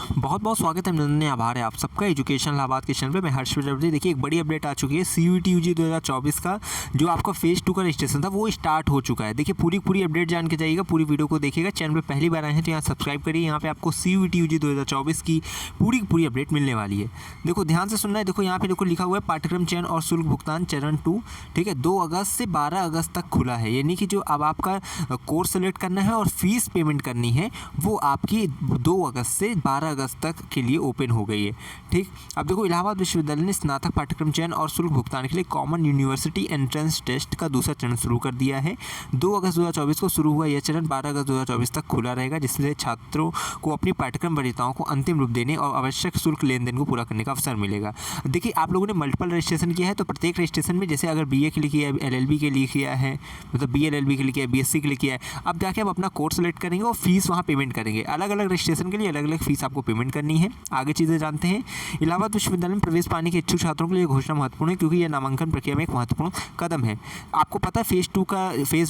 बहुत बहुत स्वागत है, अभिनंदन, आभार है आप सबका एजुकेशन इलाहाबाद के चैनल पे। मैं हर्ष प्रजापति। देखिए एक बड़ी अपडेट आ चुकी है CUET UG 2024 का जो आपका फेज़ 2 का रजिस्ट्रेशन था वो स्टार्ट हो चुका है। देखिए पूरी अपडेट जान के जाइएगा, पूरी वीडियो को देखिएगा। चैनल पे पहली बार आए हैं तो यहाँ सब्सक्राइब करिए। यहाँ पे आपको CUET UG 2024 की पूरी अपडेट मिलने वाली है। देखो ध्यान से सुनना है। देखो यहाँ पे देखो लिखा हुआ है पाठ्यक्रम चयन और शुल्क भुगतान चरण 2, ठीक है, 2 अगस्त से 12 अगस्त तक खुला है। यानी कि जो अब आपका कोर्स सेलेक्ट करना है और फीस पेमेंट करनी है वो आपकी 2 अगस्त से 12 अगस्त तक के लिए ओपन हो गई है। ठीक, अब देखो इलाहाबाद विश्वविद्यालय ने स्नातक पाठ्यक्रम चयन और शुल्क भुगतान के लिए कॉमन यूनिवर्सिटी एंट्रेंस टेस्ट का दूसरा चरण शुरू कर दिया है। 2 अगस्त 2024 को शुरू हुआ यह चरण 12 अगस्त 2024 तक खुला रहेगा, जिससे छात्रों को अपनी पाठ्यक्रम वरीयताओं को अंतिम रूप देने और आवश्यक शुल्क लेन देन को पूरा करने का अवसर मिलेगा। देखिए आप लोगों ने मल्टीपल रजिस्ट्रेशन किया है तो प्रत्येक रजिस्ट्रेशन में जैसे अगर BA के लिए किया है, LLB के लिए किया है, मतलब BLLB के लिए किया है, BSc के लिए किया है, अब जाके आप अपना कोर्स सेलेक्ट करेंगे और फीस वहाँ पेमेंट करेंगे। अलग अलग रजिस्ट्रेशन के लिए अलग अलग फीस आपको पेमेंट करनी है। आगे चीज़ें जानते हैं। इलाहाबाद विश्वविद्यालय में प्रवेश पाने के इच्छुक छात्रों के लिए घोषणा महत्वपूर्ण है क्योंकि यह नामांकन प्रक्रिया में एक महत्वपूर्ण कदम है। आपको पता है फेज़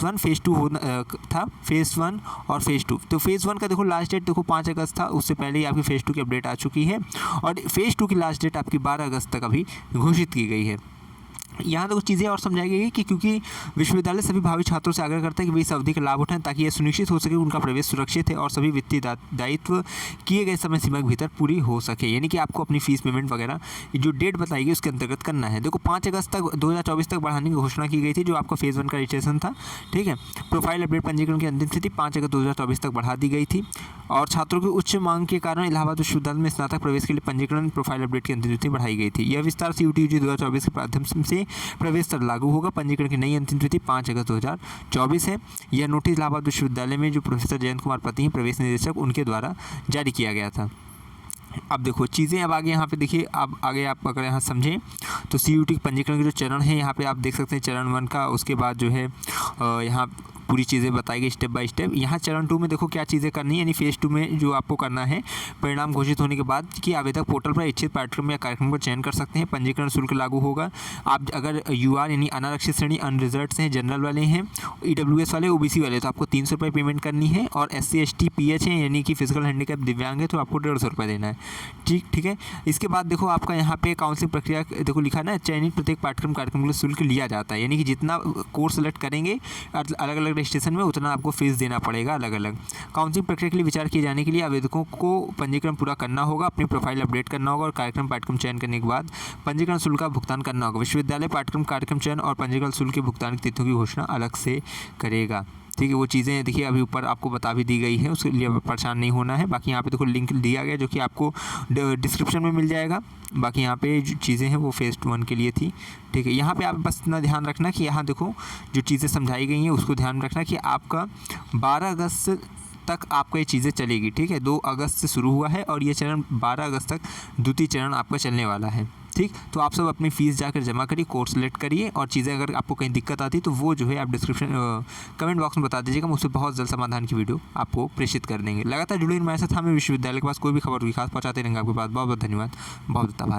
1 फेज़ 2 होना था, फेज़ 1 और फेज़ 2। तो फेज़ 1 का देखो लास्ट डेट देखो 5 अगस्त था, उससे पहले ही आपकी फेज़ 2 की अपडेट आ चुकी है और फेज़ 2 की लास्ट डेट आपकी 12 अगस्त तक अभी घोषित की गई है। यहाँ तो कुछ चीज़ें और समझाई गई कि क्योंकि विश्वविद्यालय सभी भावी छात्रों से आग्रह करता है कि वे इस अवधि का लाभ उठाएं ताकि यह सुनिश्चित हो सके कि उनका प्रवेश सुरक्षित है और सभी वित्तीय दायित्व किए गए समय सीमा के भीतर पूरी हो सके। यानी कि आपको अपनी फीस पेमेंट वगैरह जो डेट बताई गई उसके अंतर्गत करना है। देखो 5 अगस्त तक 2024 तक बढ़ाने की घोषणा की गई थी जो आपका फेज़ 1 का रजिस्ट्रेशन था, ठीक है। प्रोफाइल अपडेट पंजीकरण की अंतिम तिथि 5 अगस्त 2024 तक बढ़ा दी गई थी और छात्रों की उच्च मांग के कारण इलाहाबाद विश्वविद्यालय में स्नातक प्रवेश के लिए पंजीकरण प्रोफाइल अपडेट की अंतिम तिथि बढ़ाई गई थी। यह विस्तार CUET UG 2024 के माध्यम से प्रवेश लागू होगा। पंजीकरण की नई अंतिम तिथि 5 अगस्त 2024 है। यह नोटिस इलाहाबाद विश्वविद्यालय में जो प्रोफेसर जयंत कुमार पति हैं प्रवेश निदेशक उनके द्वारा जारी किया गया था। अब देखो चीज़ें अब आगे यहाँ पे देखिए, अब आगे आप अगर यहाँ समझें तो CUET पंजीकरण के जो चरण है यहाँ पे आप देख सकते हैं चरण 1 का, उसके बाद जो है यहाँ पूरी चीज़ें बताई गई स्टेप बाय स्टेप। यहाँ चरण 2 में देखो क्या चीज़ें करनी है, यानी फेज़ 2 में जो आपको करना है परिणाम घोषित होने के बाद कि आवेदक पोर्टल पर इच्छित पाठ्यक्रम या कार्यक्रम का चयन कर सकते हैं। पंजीकरण शुल्क लागू होगा। आप अगर UR यानी अनारक्षित श्रेणी अनरिजर्व्ड से हैं, जनरल वाले हैं, EWS वाले, OBC वाले तो आपको 300 रुपये पेमेंट करनी है और SC ST PH है यानी कि फिजिकल हैंडीकैप दिव्यांग है तो आपको 150 रुपये देना है। ठीक है। इसके बाद देखो आपका यहाँ पे काउंसलिंग प्रक्रिया देखो लिखा है ना, चयनित प्रत्येक पाठ्यक्रम कार्यक्रम के लिए शुल्क लिया जाता है। यानी कि जितना कोर्स सेलेक्ट करेंगे अलग अलग रजिस्ट्रेशन में उतना आपको फीस देना पड़ेगा अलग अलग। काउंसलिंग प्रक्रिया के लिए विचार किए जाने के लिए आवेदकों को पंजीकरण पूरा करना होगा, अपनी प्रोफाइल अपडेट करना होगा और पाठ्यक्रम चयन करने के बाद पंजीकरण शुल्क का भुगतान करना होगा। विश्वविद्यालय कार्यक्रम चयन और पंजीकरण शुल्क के भुगतान की तिथियों की घोषणा अलग से करेगा। ठीक है, वो चीज़ें देखिए अभी ऊपर आपको बता भी दी गई है, उसके लिए परेशान नहीं होना है। बाकी यहाँ पे देखो लिंक दिया गया जो कि आपको डिस्क्रिप्शन में मिल जाएगा। बाकी यहाँ पे जो चीज़ें हैं वो फेज़ 1 के लिए थी, ठीक है। यहाँ पे आप बस इतना ध्यान रखना कि यहाँ देखो जो चीज़ें समझाई गई हैं उसको ध्यान रखना कि आपका 12 अगस्त तक आपका ये चीज़ें चलेगी, ठीक है। 2 अगस्त से शुरू हुआ है और ये चरण 12 अगस्त तक द्वितीय चरण आपका चलने वाला है, ठीक। तो आप सब अपनी फ़ीस जाकर जमा करिए, कोर्स सेलेक्ट करिए और चीज़ें अगर आपको कहीं दिक्कत आती है तो वो जो है आप कमेंट बॉक्स में बता दीजिएगा, मुझसे बहुत जल्द समाधान की वीडियो आपको प्रेषित कर देंगे। लगातार जुड़े हमारे साथ, हमें विश्वविद्यालय के पास कोई भी खबर होगी खास पहुँचाते रहेंगे आपके पास। बहुत बहुत धन्यवाद, बहुत आभार।